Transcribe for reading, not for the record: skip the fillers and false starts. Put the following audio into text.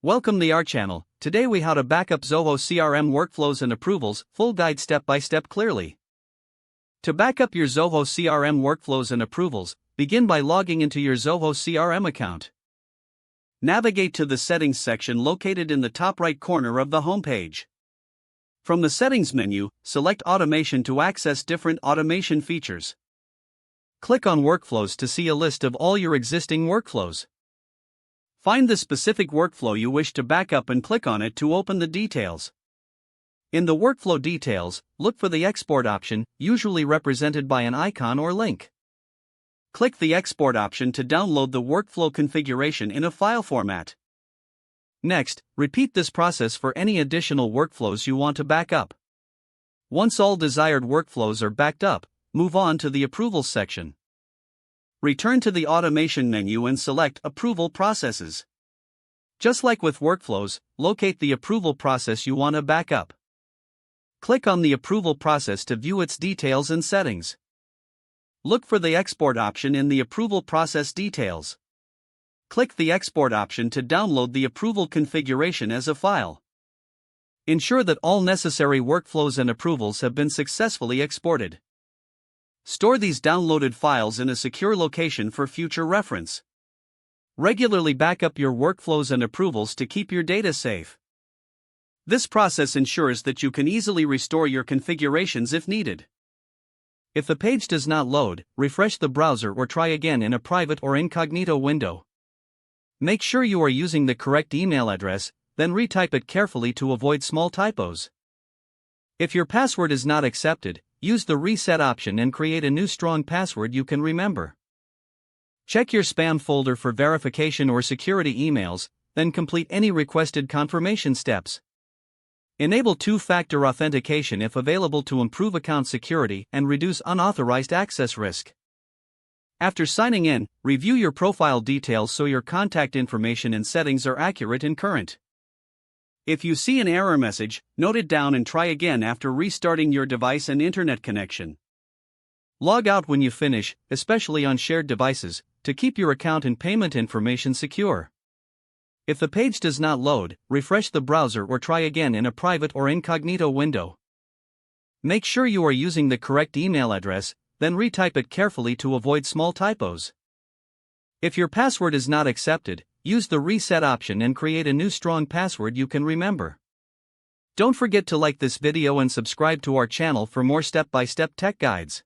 Welcome to our channel. Today we how to backup Zoho CRM workflows and approvals, full guide step by step clearly. To backup your Zoho CRM workflows and approvals, begin by logging into your Zoho CRM account. Navigate to the settings section located in the top right corner of the homepage. From the settings menu, select automation to access different automation features. Click on workflows to see a list of all your existing workflows. Find the specific workflow you wish to backup and click on it to open the details. In the workflow details, look for the export option, usually represented by an icon or link. Click the export option to download the workflow configuration in a file format. Next, repeat this process for any additional workflows you want to back up. Once all desired workflows are backed up, move on to the Approvals section. Return to the Automation menu and select Approval Processes. Just like with workflows, locate the approval process you want to back up. Click on the approval process to view its details and settings. Look for the Export option in the Approval Process Details. Click the Export option to download the approval configuration as a file. Ensure that all necessary workflows and approvals have been successfully exported. Store these downloaded files in a secure location for future reference. Regularly backup your workflows and approvals to keep your data safe. This process ensures that you can easily restore your configurations if needed. If the page does not load, refresh the browser or try again in a private or incognito window. Make sure you are using the correct email address, then retype it carefully to avoid small typos. If your password is not accepted, use the reset option and create a new strong password you can remember. Check your spam folder for verification or security emails, then complete any requested confirmation steps. Enable two-factor authentication if available to improve account security and reduce unauthorized access risk. After signing in, review your profile details so your contact information and settings are accurate and current. If you see an error message, note it down and try again after restarting your device and internet connection. Log out when you finish, especially on shared devices, to keep your account and payment information secure. If the page does not load, refresh the browser or try again in a private or incognito window. Make sure you are using the correct email address, then retype it carefully to avoid small typos. If your password is not accepted, use the reset option and create a new strong password you can remember. Don't forget to like this video and subscribe to our channel for more step-by-step tech guides.